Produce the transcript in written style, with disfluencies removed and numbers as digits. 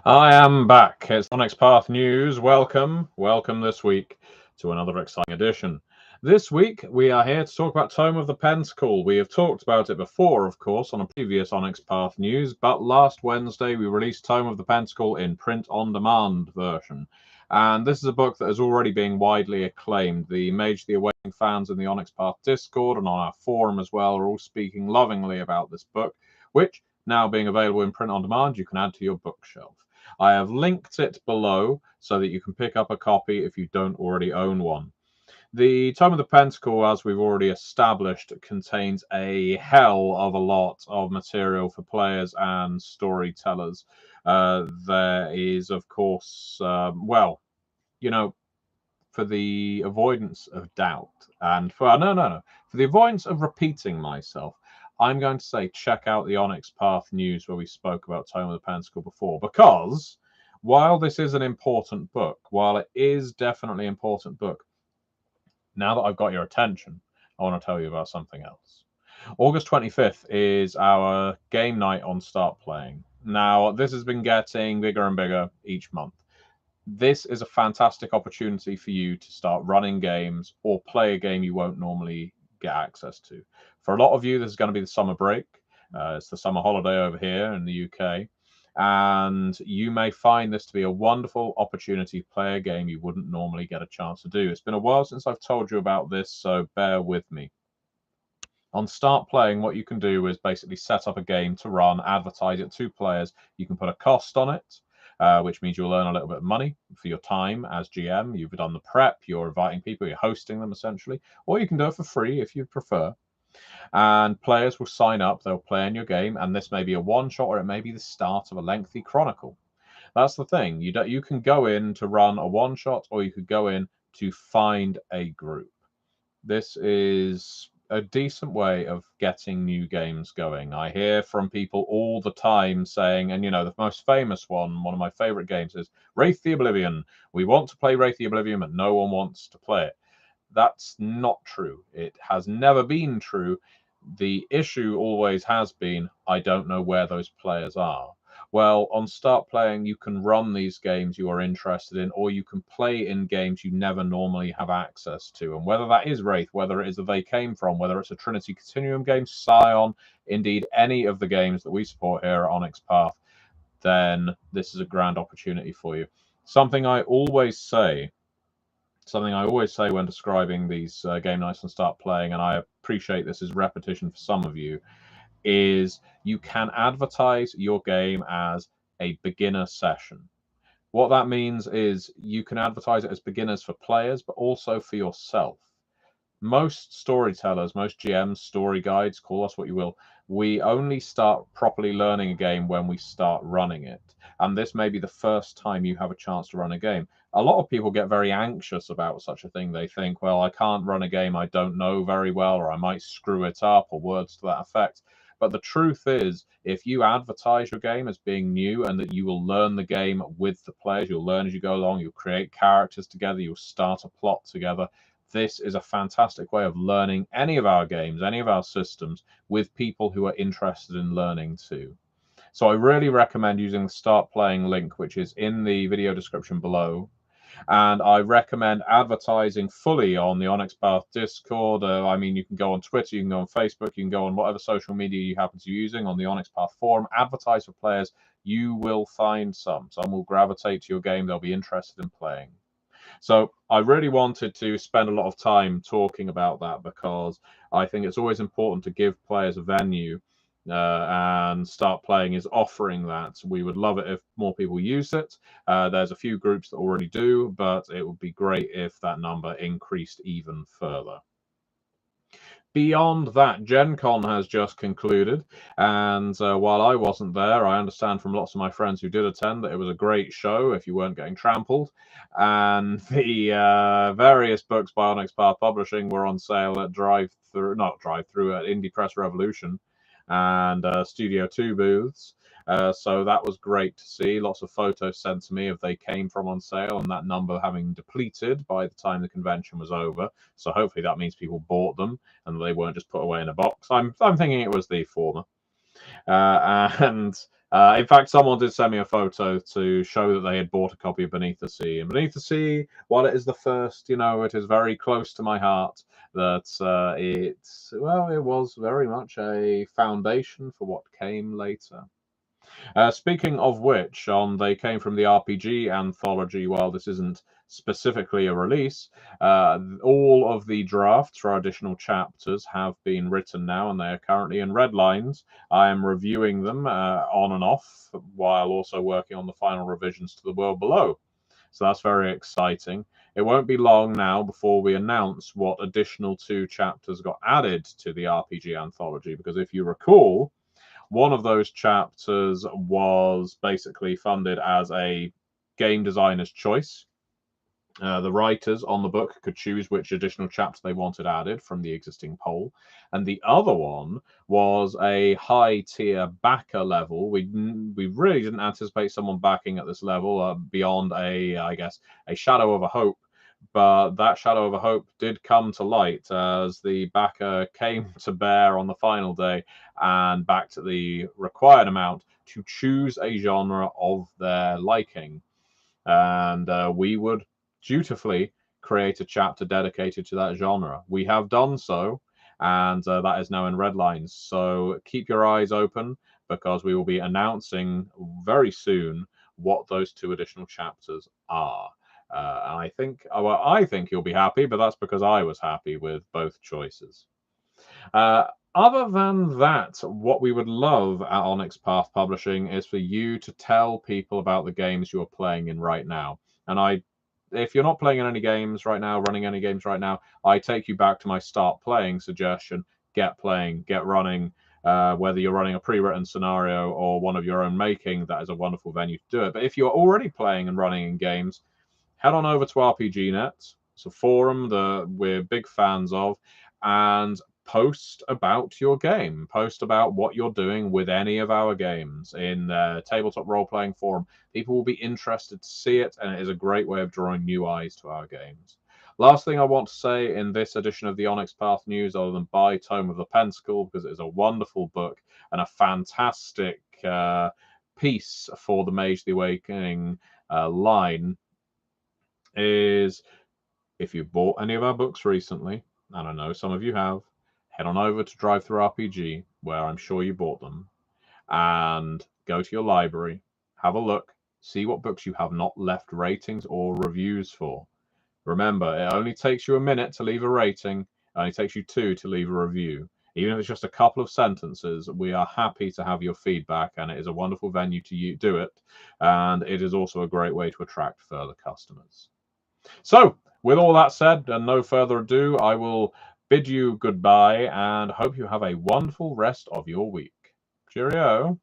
I am back. It's Onyx Path News. Welcome this week to another exciting edition. This week we are here to talk about Tome of the Pentacle. We have talked about it before, of course, on a previous Onyx Path News, but last Wednesday we released Tome of the Pentacle in print-on-demand version. And this is a book that is already being widely acclaimed. The Mage the Awakening fans in the Onyx Path Discord and on our forum as well are all speaking lovingly about this book, which, now being available in print-on-demand, you can add to your bookshelf. I have linked it below so that you can pick up a copy if you don't already own one. The Tome of the Pentacle, as we've already established, contains a hell of a lot of material for players and storytellers. There is, of course, for the avoidance of doubt and for the avoidance of repeating myself, I'm going to say check out the Onyx Path News where we spoke about Tome of the Pentacle before, because while this is an important book, while it is definitely an important book, now that I've got your attention, I want to tell you about something else. August 25th is our game night on Start Playing. Now, this has been getting bigger and bigger each month. This is a fantastic opportunity for you to start running games or play a game you won't normally get access to. For a lot of you, this is going to be the summer break. It's the summer holiday over here in the UK. And you may find this to be a wonderful opportunity to play a game you wouldn't normally get a chance to do. It's been a while since I've told you about this, so bear with me. On Start Playing, what you can do is basically set up a game to run, advertise it to players. You can put a cost on it, which means you'll earn a little bit of money for your time as GM. You've done the prep, you're inviting people, you're hosting them essentially, or you can do it for free if you prefer. And players will sign up, they'll play in your game, and this may be a one-shot or it may be the start of a lengthy chronicle. That's the thing. You can go in to run a one-shot, or you could go in to find a group. This is a decent way of getting new games going. I hear from people all the time saying, and the most famous one of my favorite games is Wraith the Oblivion. We want to play Wraith the Oblivion, but no one wants to play it. That's not true. It has never been true. The issue always has been, I don't know where those players are. Well, on Start Playing, you can run these games you are interested in, or you can play in games you never normally have access to. And whether that is Wraith, whether it is a They Came From, whether it's a Trinity Continuum game, Scion, indeed any of the games that we support here at Onyx Path, then this is a grand opportunity for you. Something I always say when describing these game nights and Start Playing, and I appreciate this is repetition for some of you, is you can advertise your game as a beginner session. What that means is you can advertise it as beginners for players, but also for yourself. Most storytellers, most GMs, story guides, call us what you will, we only start properly learning a game when we start running it. And this may be the first time you have a chance to run a game. A lot of people get very anxious about such a thing. They think, well, I can't run a game I don't know very well, or I might screw it up, or words to that effect. But the truth is, if you advertise your game as being new and that you will learn the game with the players, you'll learn as you go along, you'll create characters together, you'll start a plot together. This is a fantastic way of learning any of our games, any of our systems, with people who are interested in learning too. So I really recommend using the Start Playing link, which is in the video description below. And I recommend advertising fully on the Onyx Path Discord. You can go on Twitter, you can go on Facebook, you can go on whatever social media you happen to be using, on the Onyx Path forum. Advertise for players. You will find some. Some will gravitate to your game. They'll be interested in playing. So I really wanted to spend a lot of time talking about that, because I think it's always important to give players a venue, and Start Playing is offering that. We would love it if more people use it. There's a few groups that already do, but it would be great if that number increased even further. Beyond that, Gen Con has just concluded, and while I wasn't there, I understand from lots of my friends who did attend that it was a great show if you weren't getting trampled, and the various books by Onyx Path Publishing were on sale at Indie Press Revolution and Studio 2 booths. So that was great to see. Lots of photos sent to me of They Came From on sale, and that number having depleted by the time the convention was over. So hopefully that means people bought them and they weren't just put away in a box. I'm thinking it was the former. And In fact, someone did send me a photo to show that they had bought a copy of Beneath the Sea. And Beneath the Sea, while it is the first, it is very close to my heart. That it was very much a foundation for what came later. Speaking of which, they came from the RPG anthology. While this isn't specifically a release, all of the drafts for additional chapters have been written now, and they are currently in red lines. I am reviewing them on and off while also working on the final revisions to the World Below. So that's very exciting. It won't be long now before we announce what additional 2 chapters got added to the RPG anthology, because if you recall, one of those chapters was basically funded as a game designer's choice. The writers on the book could choose which additional chapter they wanted added from the existing poll. And the other one was a high tier backer level. We really didn't anticipate someone backing at this level beyond I guess, a shadow of a hope. But that shadow of a hope did come to light as the backer came to bear on the final day and backed the required amount to choose a genre of their liking. And we would dutifully create a chapter dedicated to that genre. We have done so, and that is now in red lines. So keep your eyes open, because we will be announcing very soon what those 2 additional chapters are. And I think you'll be happy, but that's because I was happy with both choices. Other than that, what we would love at Onyx Path Publishing is for you to tell people about the games you're playing in right now. And if you're not playing in any games right now, running any games right now, I take you back to my start playing suggestion. Get playing, get running. Whether you're running a pre-written scenario or one of your own making, that is a wonderful venue to do it. But if you're already playing and running in games, head on over to RPGNet. It's a forum that we're big fans of, and post about your game. Post about what you're doing with any of our games in the tabletop role-playing forum. People will be interested to see it, and it is a great way of drawing new eyes to our games. Last thing I want to say in this edition of the Onyx Path News, other than buy Tome of the Pentacle, because it is a wonderful book and a fantastic piece for the Mage the Awakening line, is if you've bought any of our books recently, and I know some of you have, head on over to Drive Through RPG, where I'm sure you bought them, and go to your library, have a look, see what books you have not left ratings or reviews for. Remember, it only takes you a minute to leave a rating, it only takes you 2 to leave a review. Even if it's just a couple of sentences, we are happy to have your feedback, and it is a wonderful venue to do it, and it is also a great way to attract further customers. So, with all that said, and no further ado, I will bid you goodbye and hope you have a wonderful rest of your week. Cheerio.